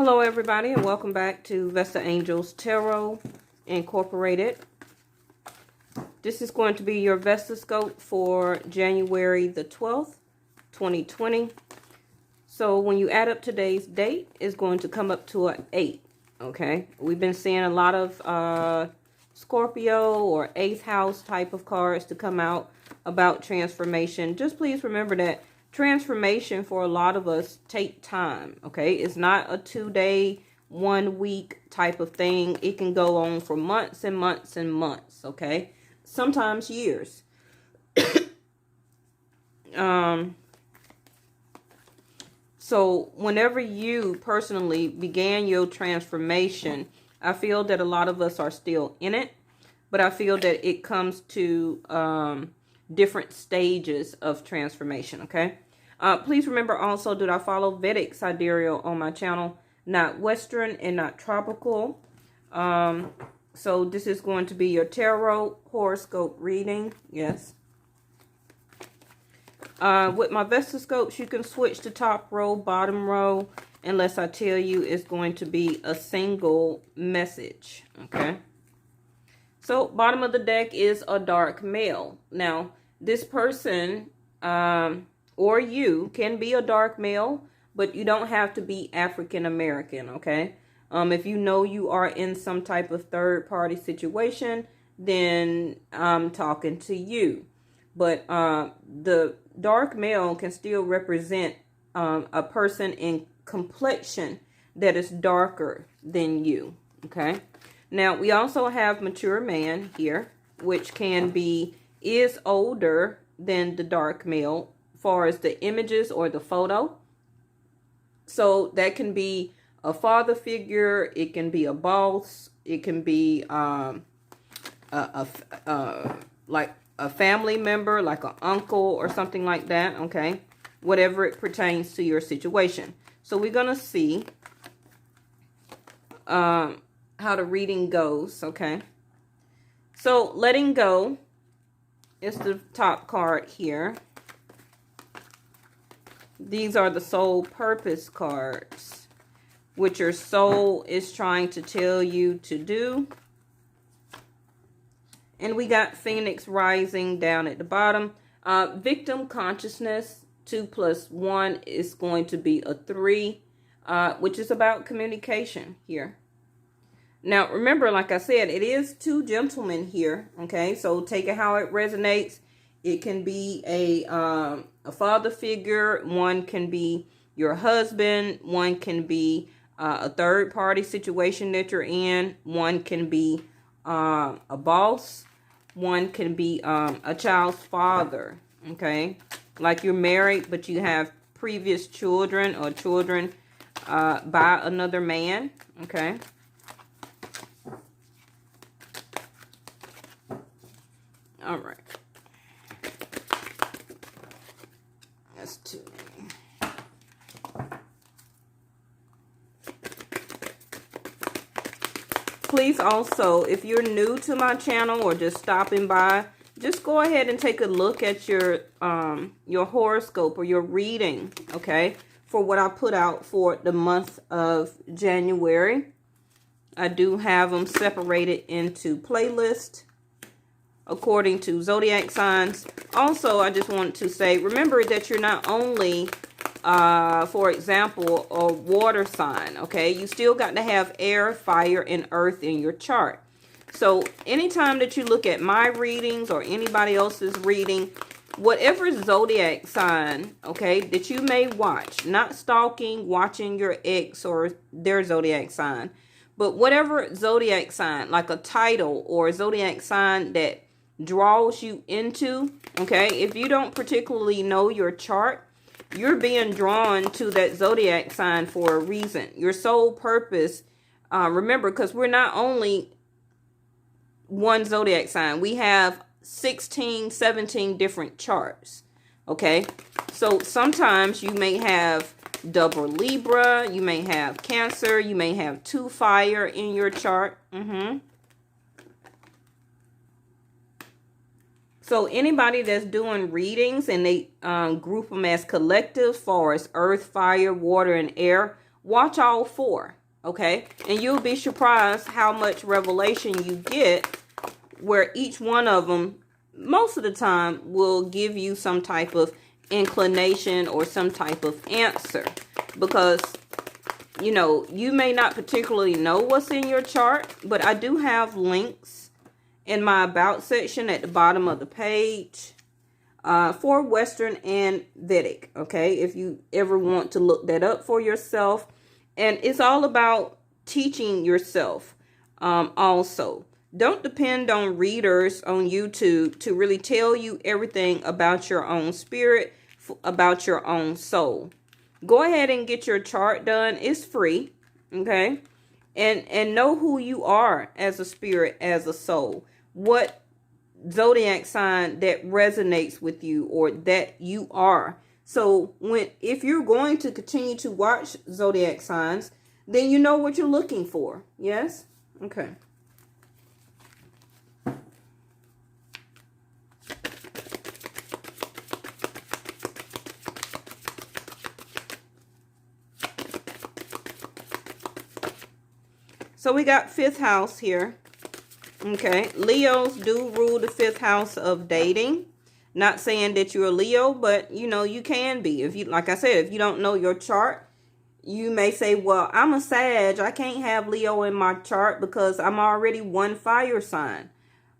Hello everybody and welcome back to Vesta Angels Tarot Incorporated. This is going to be your Vesta scope for January the 12th, 2020. So when you add up today's date, it's going to come up to an 8. Okay, we've been seeing a lot of Scorpio or 8th house type of cards to come out about transformation. Just please remember that transformation for a lot of us take time. Okay, it's not a 2-day, 1 week type of thing. It can go on for months and months and months. Okay, sometimes years. So whenever you personally began your transformation, I feel that a lot of us are still in it, but I feel that it comes to different stages of transformation, okay? Please remember also that I follow Vedic Sidereal on my channel, not Western and not tropical. So this is going to be your tarot horoscope reading, yes. With my Vesta scopes, you can switch to top row, bottom row, unless I tell you it's going to be a single message, okay? So, bottom of the deck is a dark male. Now, this person or you can be a dark male, but you don't have to be African American, okay? If you know you are in some type of third-party situation, then I'm talking to you. But the dark male can still represent a person in complexion that is darker than you, okay? Now, we also have mature man here, which is older than the dark male as far as the images or the photo. So that can be a father figure, it can be a boss, it can be like a family member, like an uncle or something like that, okay? Whatever it pertains to your situation. So we're going to see how the reading goes, okay? So letting go is the top card here. These are the soul purpose cards, which your soul is trying to tell you to do. And we got Phoenix rising down at the bottom. Victim consciousness, 2 + 1 is going to be a 3, which is about communication here. Now, remember, like I said, it is 2 gentlemen here, okay? So take it how it resonates. It can be a father figure. One can be your husband. One can be a third-party situation that you're in. One can be a boss. One can be a child's father, okay? Like you're married, but you have previous children or children by another man, okay? All right. That's 2. Please also, if you're new to my channel or just stopping by, just go ahead and take a look at your horoscope or your reading, okay, for what I put out for the month of January. I do have them separated into playlists according to zodiac signs. Also, I just wanted to say, remember that you're not only for example, a water sign, okay? You still got to have air, fire, and earth in your chart. So anytime that you look at my readings or anybody else's reading, whatever zodiac sign, okay, that you may watch, not stalking, watching your ex or their zodiac sign, but whatever zodiac sign, like a title or a zodiac sign that draws you into, okay, if you don't particularly know your chart, you're being drawn to that zodiac sign for a reason. Your soul purpose, remember, because we're not only one zodiac sign. We have 16, 17 different charts, okay? So sometimes you may have double Libra, you may have Cancer, you may have 2 fire in your chart. So anybody that's doing readings and they group them as collective, far as earth, fire, water, and air, watch all 4, okay? And you'll be surprised how much revelation you get, where each one of them, most of the time, will give you some type of inclination or some type of answer. Because, you know, you may not particularly know what's in your chart, but I do have links in my About section at the bottom of the page for Western and Vedic, okay? If you ever want to look that up for yourself. And it's all about teaching yourself also. Don't depend on readers on YouTube to really tell you everything about your own spirit, about your own soul. Go ahead and get your chart done. It's free, okay? And know who you are as a spirit, as a soul. What zodiac sign that resonates with you or that you are. So if you're going to continue to watch zodiac signs, then you know what you're looking for. Yes? Okay. So we got 5th house here. Okay. Leos do rule the 5th house of dating. Not saying that you're a Leo, but you know, you can be. If you, like I said, if you don't know your chart, you may say, well, I'm a Sag. I can't have Leo in my chart because I'm already one fire sign.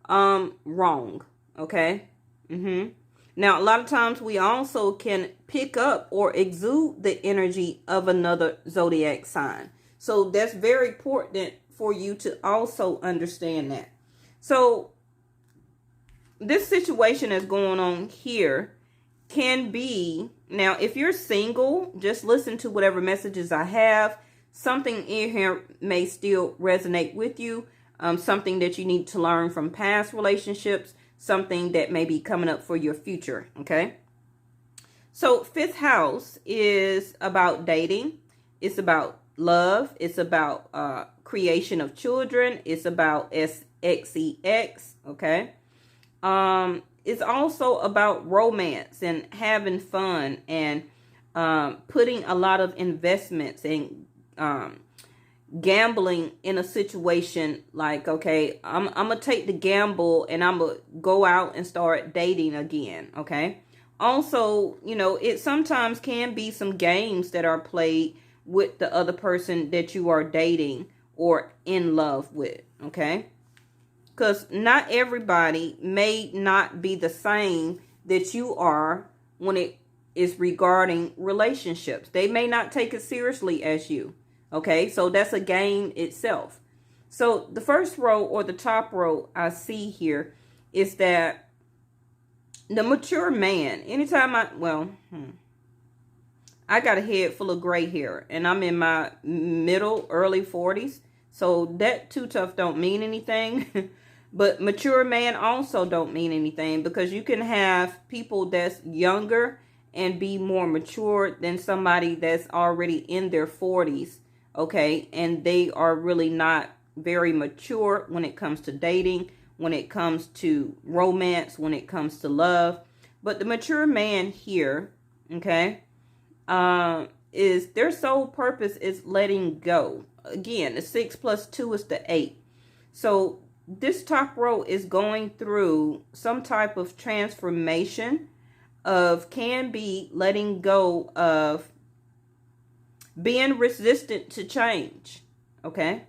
Wrong. Okay. Now, a lot of times we also can pick up or exude the energy of another zodiac sign. So that's very important for you to also understand that. So this situation that's going on here can be, now if you're single, just listen to whatever messages I have. Something in here may still resonate with you. Something that you need to learn from past relationships. Something that may be coming up for your future. Okay. So 5th house is about dating. It's about love. It's about creation of children. It's about sex. Okay. It's also about romance and having fun and putting a lot of investments and gambling in a situation like, okay, I'm gonna take the gamble and I'm gonna go out and start dating again. Okay. Also, you know, it sometimes can be some games that are played with the other person that you are dating or in love with. Okay. Because not everybody may not be the same that you are when it is regarding relationships. They may not take it seriously as you. Okay, so that's a game itself. So the first row or the top row I see here is that the mature man, anytime I got a head full of gray hair and I'm in my early 40s. So that too tough don't mean anything. But mature man also don't mean anything, because you can have people that's younger and be more mature than somebody that's already in their 40s. Okay. And they are really not very mature when it comes to dating, when it comes to romance, when it comes to love. But the mature man here, okay, is their sole purpose is letting go. Again, the 6 plus 2 is the 8. So this top row is going through some type of transformation of can be letting go of being resistant to change. Okay.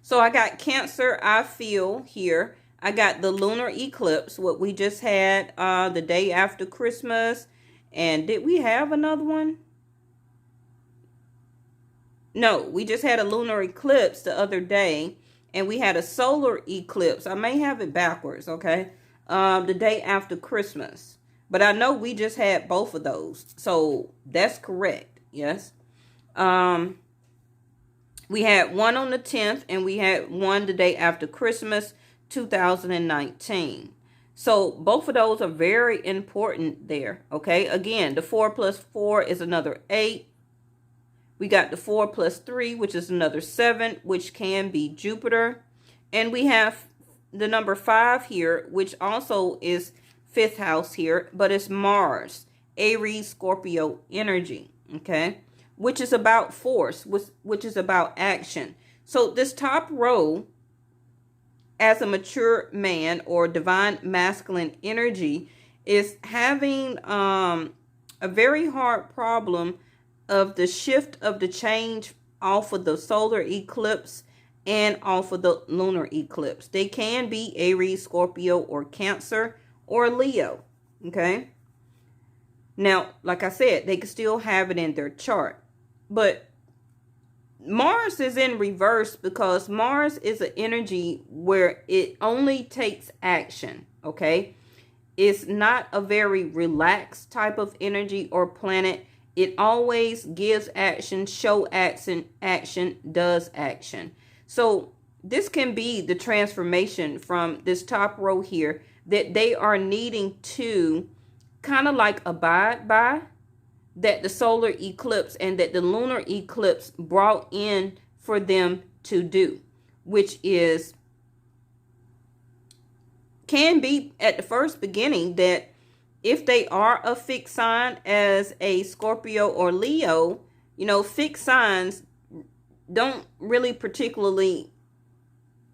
So I got Cancer, I feel here. I got the lunar eclipse, what we just had the day after Christmas. And did we have another one? No, we just had a lunar eclipse the other day, and we had a solar eclipse. I may have it backwards, okay? The day after Christmas. But I know we just had both of those. So that's correct, yes. We had one on the 10th, and we had one the day after Christmas, 2019. So both of those are very important there, okay? Again, the 4 plus 4 is another 8. We got the 4 plus 3, which is another 7, which can be Jupiter. And we have the number 5 here, which also is 5th house here, but it's Mars, Aries, Scorpio energy, okay? which is about force, which is about action. So this top row, as a mature man or divine masculine energy, is having a very hard problem of the shift of the change off of the solar eclipse and off of the lunar eclipse. They can be Aries, Scorpio, or Cancer, or Leo. Okay. Now, like I said, they can still have it in their chart. But Mars is in reverse because Mars is an energy where it only takes action. Okay. It's not a very relaxed type of energy or planet. It always gives action, show action, does action. So this can be the transformation from this top row here that they are needing to kind of like abide by, that the solar eclipse and that the lunar eclipse brought in for them to do, which is, can be at the first beginning that if they are a fixed sign as a Scorpio or Leo, you know, fixed signs don't really particularly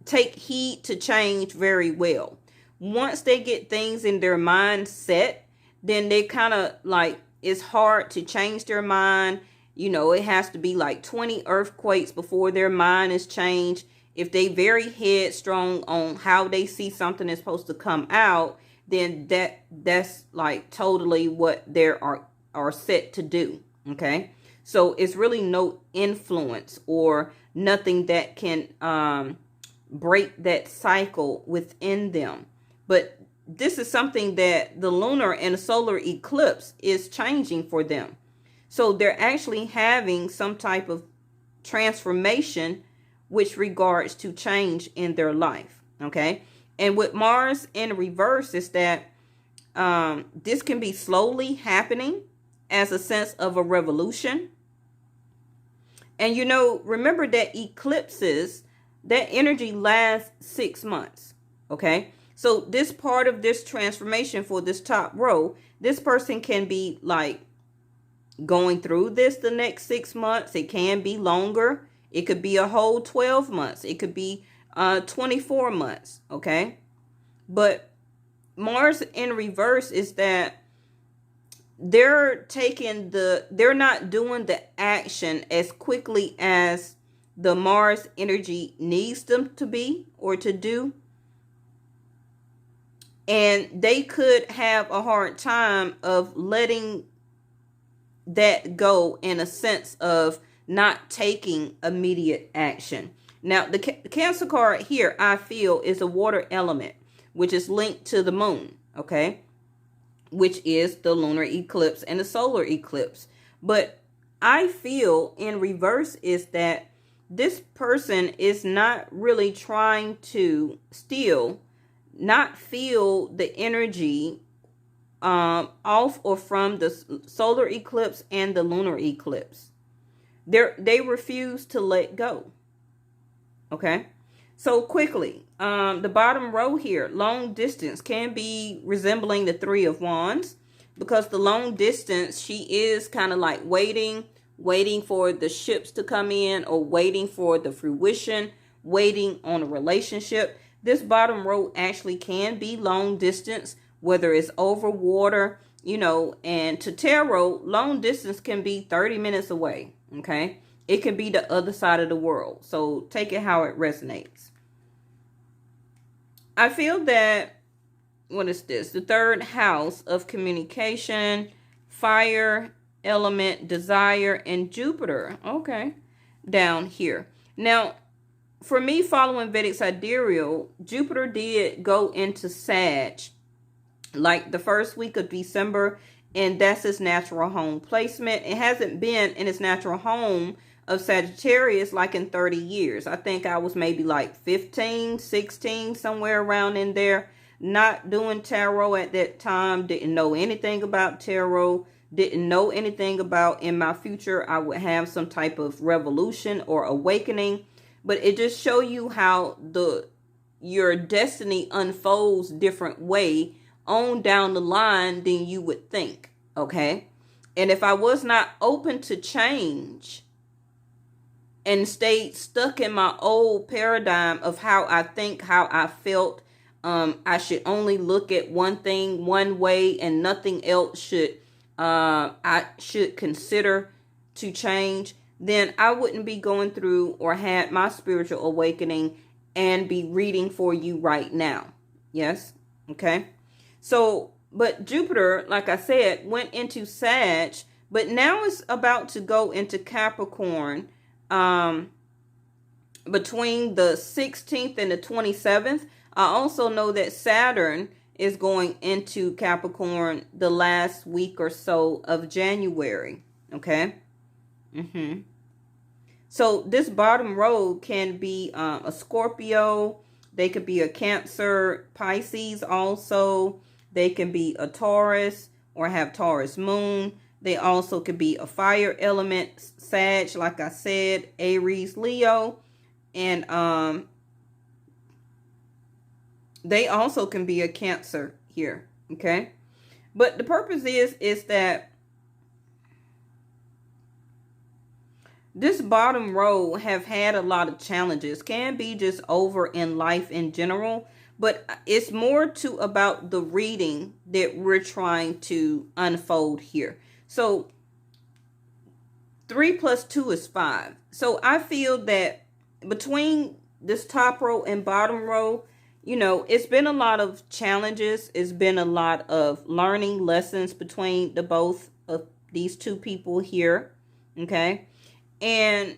take heed to change very well. Once they get things in their mind set, then they kind of like, it's hard to change their mind. You know, it has to be like 20 earthquakes before their mind is changed. If they very headstrong on how they see something is supposed to come out, then that's like totally what they are set to do. Okay. So it's really no influence or nothing that can break that cycle within them. But this is something that the lunar and the solar eclipse is changing for them. So they're actually having some type of transformation which regards to change in their life. Okay. And with Mars in reverse is that this can be slowly happening as a sense of a revolution. And, you know, remember that eclipses, that energy lasts 6 months. Okay. So this part of this transformation for this top row, this person can be like going through this the next 6 months. It can be longer. It could be a whole 12 months. It could be 24 months. Okay. But Mars in reverse is that they're not doing the action as quickly as the Mars energy needs them to be or to do. And they could have a hard time of letting that go in a sense of not taking immediate action. Now, the Cancer card here, I feel, is a water element, which is linked to the moon, okay? Which is the lunar eclipse and the solar eclipse. But I feel in reverse is that this person is not really trying to not feel the energy off or from the solar eclipse and the lunar eclipse. They refuse to let go. Okay. So quickly, the bottom row here, long distance, can be resembling the Three of Wands, because the long distance, she is kind of like waiting for the ships to come in, or waiting for the fruition, waiting on a relationship. This bottom row actually can be long distance, whether it's over water, you know, and to tarot, long distance can be 30 minutes away. Okay. It can be the other side of the world. So take it how it resonates. I feel that, what is this? The third house of communication, fire, element, desire, and Jupiter. Okay. Down here. Now, for me, following Vedic Sidereal, Jupiter did go into Sag like the first week of December, and that's his natural home placement. It hasn't been in his natural home of Sagittarius like in 30 years. I think I was maybe like 15, 16, somewhere around in there. Not doing tarot at that time. Didn't know anything about tarot. Didn't know anything about in my future I would have some type of revolution or awakening. But it just shows you how your destiny unfolds different way on down the line than you would think. Okay. And if I was not open to change and stayed stuck in my old paradigm of how I think, how I felt, I should only look at one thing one way and nothing else should I should consider to change, then I wouldn't be going through or had my spiritual awakening and be reading for you right now. Yes? Okay? So, but Jupiter, like I said, went into Sag, but now it's about to go into Capricorn between the 16th and the 27th. I also know that Saturn is going into Capricorn the last week or so of January. Okay? So this bottom row can be a Scorpio. They could be a Cancer, Pisces also. They can be a Taurus or have Taurus moon. They also could be a fire element, Sag, like I said, Aries, Leo. And they also can be a Cancer here, okay? But the purpose is that this bottom row have had a lot of challenges, can be just over in life in general, but it's more to about the reading that we're trying to unfold here. So 3 plus 2 is 5. So I feel that between this top row and bottom row, you know, it's been a lot of challenges. It's been a lot of learning lessons between the both of these two people here. Okay. And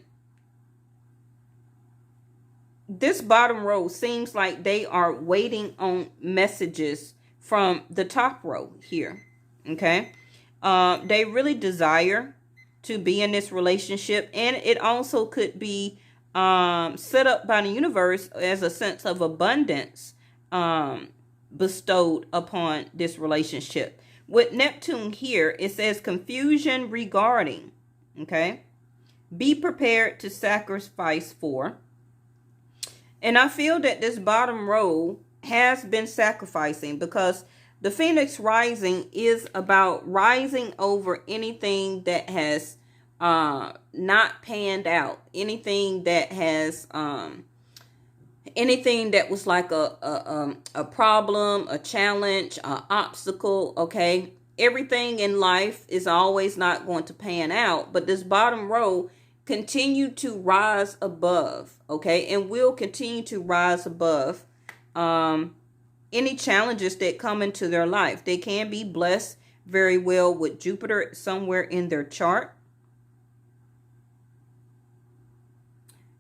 this bottom row seems like they are waiting on messages from the top row here. Okay. They really desire to be in this relationship. And it also could be set up by the universe as a sense of abundance bestowed upon this relationship. With Neptune here, it says confusion regarding. Okay. Be prepared to sacrifice for. And I feel that this bottom row has been sacrificing because the Phoenix rising is about rising over anything that has not panned out. Anything that has anything that was like a problem, a challenge, an obstacle, okay? Everything in life is always not going to pan out, but this bottom row continue to rise above, okay, and will continue to rise above any challenges that come into their life. They can be blessed very well with Jupiter somewhere in their chart.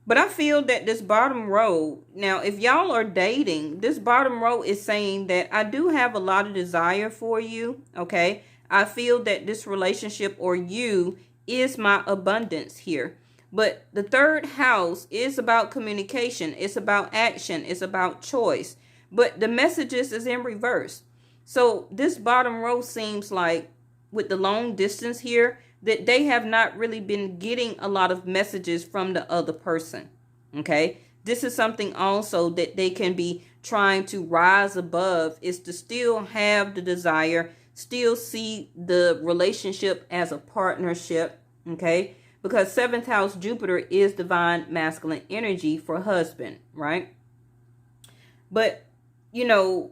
But I feel that this bottom row, now if y'all are dating, this bottom row is saying that I do have a lot of desire for you, okay? I feel that this relationship or you is my abundance here. But the third house is about communication. It's about action. It's about choice. But the messages is in reverse. So this bottom row seems like with the long distance here that they have not really been getting a lot of messages from the other person. Okay. This is something also that they can be trying to rise above, is to still have the desire, still see the relationship as a partnership. Okay. Because 7th house Jupiter is divine masculine energy for husband, right? But, you know,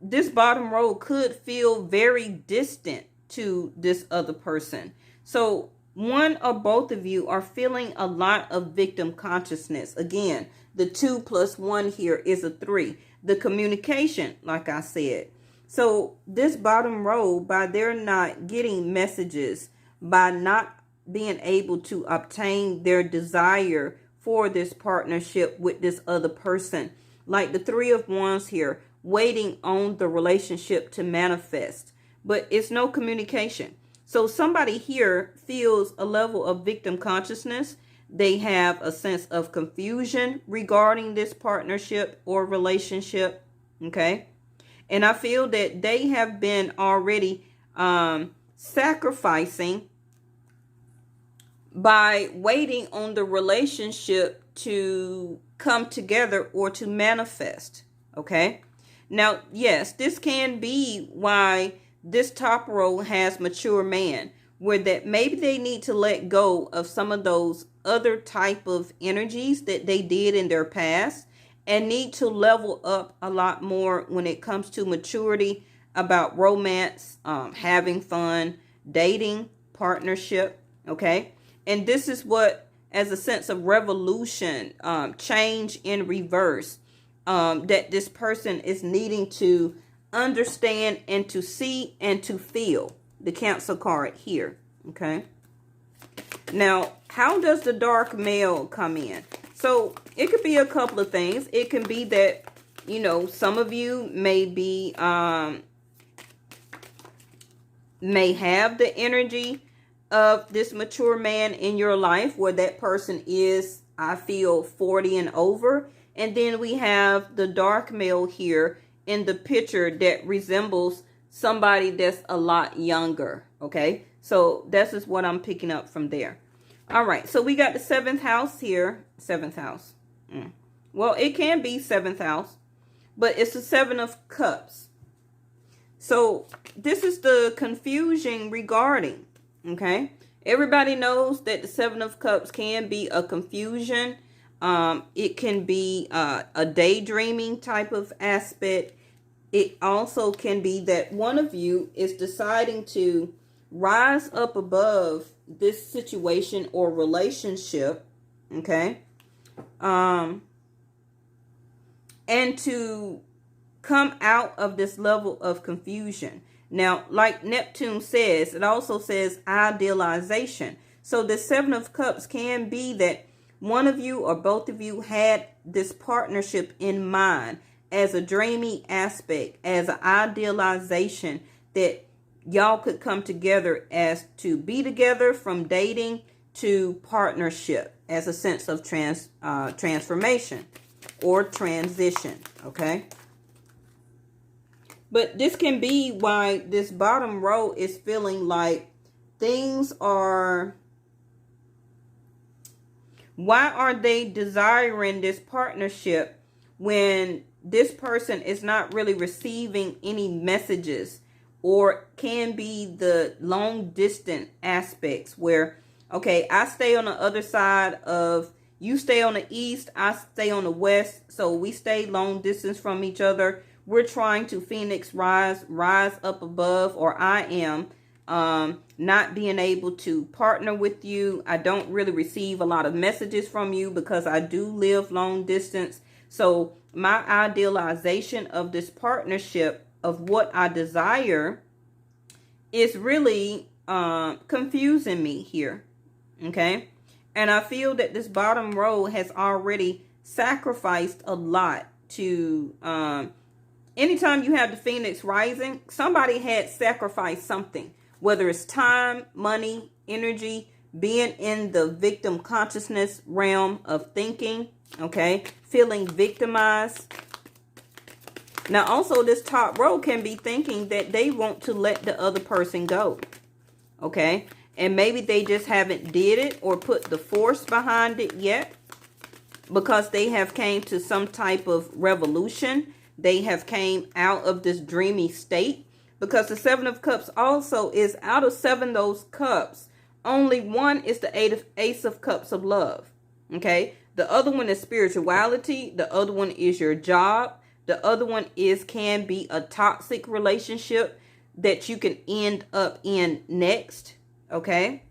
this bottom row could feel very distant to this other person. So one or both of you are feeling a lot of victim consciousness. Again, the 2 plus 1 here is a 3. The communication, like I said. So this bottom row, by their not getting messages, by not being able to obtain their desire for this partnership with this other person, like the 3 of Wands here, waiting on the relationship to manifest, but it's no communication. So somebody here feels a level of victim consciousness. They have a sense of confusion regarding this partnership or relationship. Okay. And I feel that they have been already sacrificing by waiting on the relationship to come together or to manifest. Okay. Now, yes, this can be why this top row has mature man. where that maybe they need to let go of some of those other type of energies that they did in their past and need to level up a lot more when it comes to maturity about romance, having fun, dating, partnership, okay? And this is what, as a sense of revolution, change in reverse, that this person is needing to understand and to see and to feel. The Cancer card here, okay? Now, how does the dark male come in? So it could be a couple of things. It can be that, you know, some of you may be, may have the energy of this mature man in your life where that person is, I feel, 40 and over. And then we have the dark male here in the picture that resembles somebody that's a lot younger, okay? So this is what I'm picking up from there. All right, so we got the 7th house here. 7th house. Well, it can be 7th house, but it's the 7 of Cups. So this is the confusion regarding, okay? Everybody knows that the 7 of Cups can be a confusion. It can be a daydreaming type of aspect. It also can be that one of you is deciding to rise up above this situation or relationship, okay? And to come out of this level of confusion. Now, like Neptune says, it also says idealization. So the 7 of Cups can be that one of you or both of you had this partnership in mind as a dreamy aspect, as an idealization that y'all could come together as to be together, from dating to partnership, as a sense of transformation or transition, okay? But this can be why this bottom row is feeling like things are... Why are they desiring this partnership when this person is not really receiving any messages, or can be the long distance aspects where, okay, I stay on the other side of, you stay on the east, I stay on the west, so we stay long distance from each other. We're trying to Phoenix rise up above, or I am not being able to partner with you. I don't really receive a lot of messages from you because I do live long distance. So my idealization of this partnership, of what I desire, is really confusing me here, okay? And I feel that this bottom row has already sacrificed a lot to... anytime you have the Phoenix rising, somebody had sacrificed something, whether it's time, money, energy, being in the victim consciousness realm of thinking, okay, feeling victimized. Now, also, this top row can be thinking that they want to let the other person go, okay, and maybe they just haven't did it or put the force behind it yet, because they have came to some type of revolution. They have came out of this dreamy state, because the 7 of Cups also is, out of 7 those cups, only one is the Ace of Cups of love, okay? The other one is spirituality. The other one is your job. The other one can be a toxic relationship that you can end up in next, okay?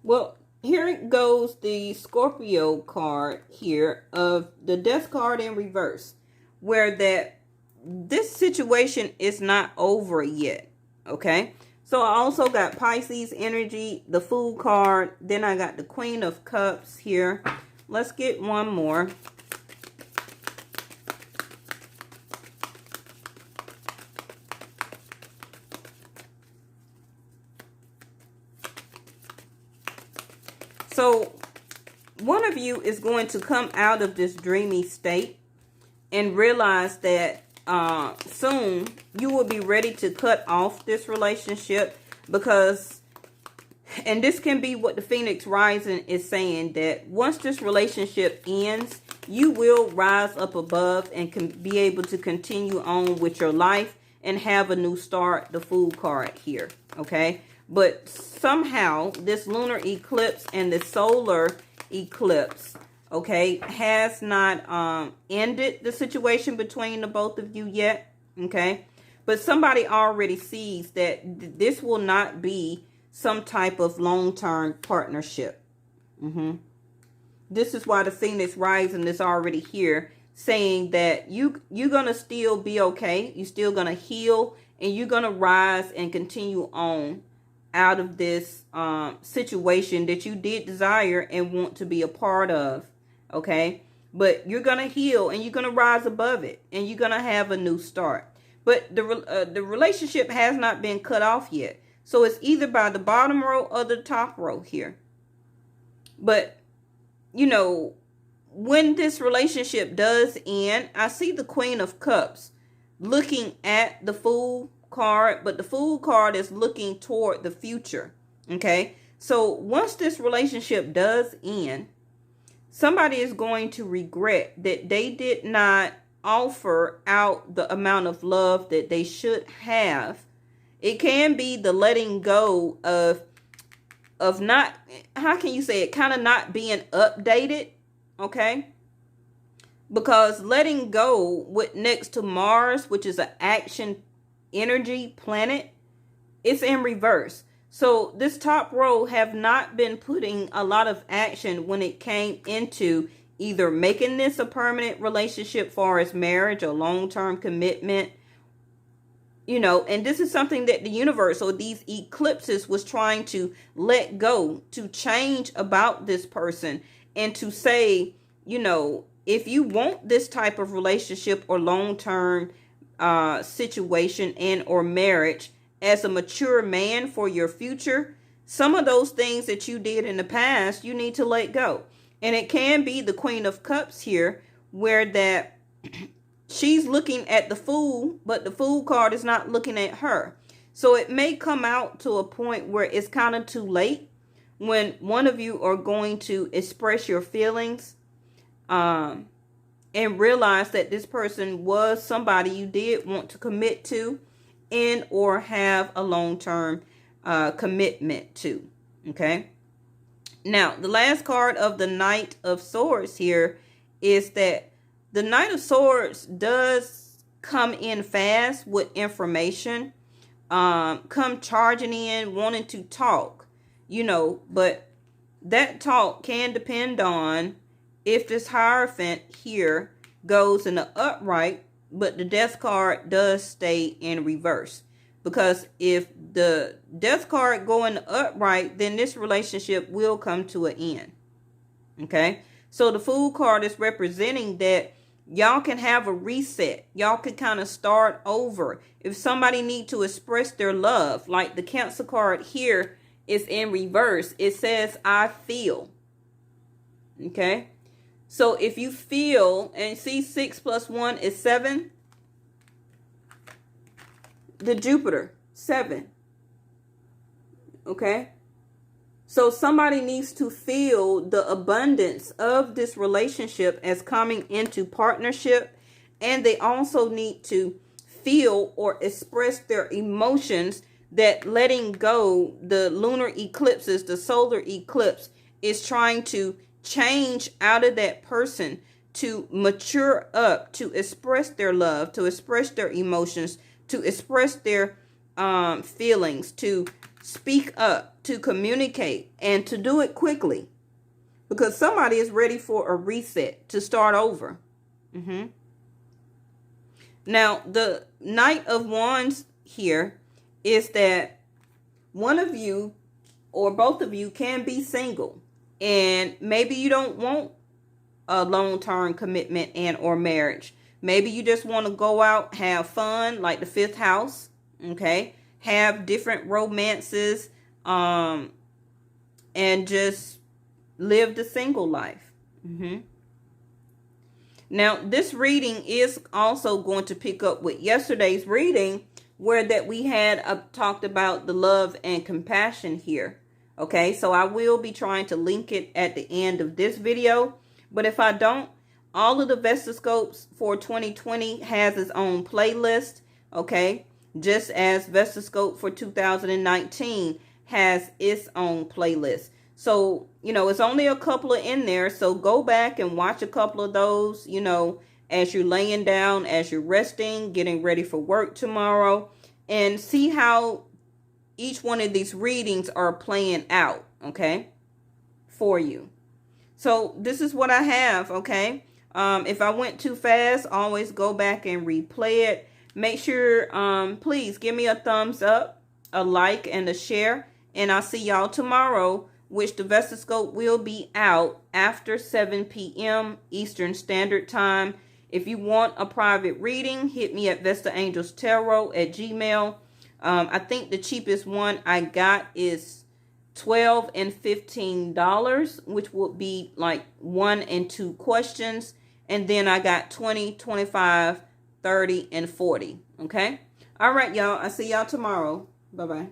Well, here goes the Scorpio card here of the Death card in reverse, where that this situation is not over yet, okay? So I also got Pisces energy, the Fool card, then I got the Queen of Cups here. Let's get one more. So one of you is going to come out of this dreamy state and realize that soon you will be ready to cut off this relationship, because, and this can be what the Phoenix Rising is saying, that once this relationship ends, you will rise up above and can be able to continue on with your life and have a new start, the Fool card here, okay? But somehow this lunar eclipse and the solar eclipse, okay, has not ended the situation between the both of you yet, okay? But somebody already sees that this will not be some type of long-term partnership. This is why the Phoenix rising is already here, saying that you're going to still be okay. You're still going to heal, and you're going to rise and continue on out of this situation that you did desire and want to be a part of, okay? But you're going to heal, and you're going to rise above it, and you're going to have a new start. But the relationship has not been cut off yet. So it's either by the bottom row or the top row here. But, you know, when this relationship does end, I see the Queen of Cups looking at the Fool card, but the Fool card is looking toward the future, okay? So once this relationship does end, somebody is going to regret that they did not offer out the amount of love that they should have. It can be the letting go of not, how can you say it, kind of not being updated, okay? Because letting go with next to Mars, which is an action energy planet, it's in reverse. So this top row have not been putting a lot of action when it came into either making this a permanent relationship far as marriage or long-term commitment. You know, and this is something that the universe or these eclipses was trying to let go, to change about this person, and to say, you know, if you want this type of relationship or long-term situation and or marriage as a mature man for your future, some of those things that you did in the past, you need to let go. And it can be the Queen of Cups here, where that she's looking at the Fool, but the Fool card is not looking at her. So it may come out to a point where it's kind of too late when one of you are going to express your feelings and realize that this person was somebody you did want to commit to and or have a long-term commitment to, okay? Now, the last card of the Knight of Swords here is that the Knight of Swords does come in fast with information, come charging in, wanting to talk, you know, but that talk can depend on if this Hierophant here goes in the upright, but the Death card does stay in reverse. Because if the Death card go in the upright, then this relationship will come to an end. Okay? So the Fool card is representing that y'all can have a reset. Y'all can kind of start over. If somebody need to express their love, like the Cancer card here is in reverse. It says, I feel. Okay? So if you feel, and see 6 plus 1 is 7. The Jupiter, 7. Okay? So somebody needs to feel the abundance of this relationship as coming into partnership. And they also need to feel or express their emotions, that letting go the lunar eclipses, the solar eclipse, is trying to change out of that person, to mature up, to express their love, to express their emotions, to express their feelings, to speak up, to communicate, and to do it quickly. Because somebody is ready for a reset, to start over. Now, the Knight of Wands here is that one of you or both of you can be single. And maybe you don't want a long-term commitment and or marriage. Maybe you just want to go out, have fun, like the 5th house, okay? Have different romances, and just live the single life. Now, this reading is also going to pick up with yesterday's reading, where that we had talked about the love and compassion here. Okay, so I will be trying to link it at the end of this video. But if I don't, All of the Vestascopes for 2020 has its own playlist, okay? Just as Vestascope for 2019 has its own playlist. So, you know, it's only a couple of in there. So go back and watch a couple of those, you know, as you're laying down, as you're resting, getting ready for work tomorrow, and see how each one of these readings are playing out, okay, for you. So this is what I have, okay? If I went too fast, always go back and replay it. Make sure, please give me a thumbs up, a like, and a share. And I'll see y'all tomorrow, which the Vestascope will be out after 7 p.m. Eastern Standard Time. If you want a private reading, hit me at VestaAngelsTarot@gmail.com. I think the cheapest one I got is $12 and $15, which would be like 1 and 2 questions. And then I got 20, 25, 30, and 40. Okay. All right, y'all. I'll see y'all tomorrow. Bye-bye.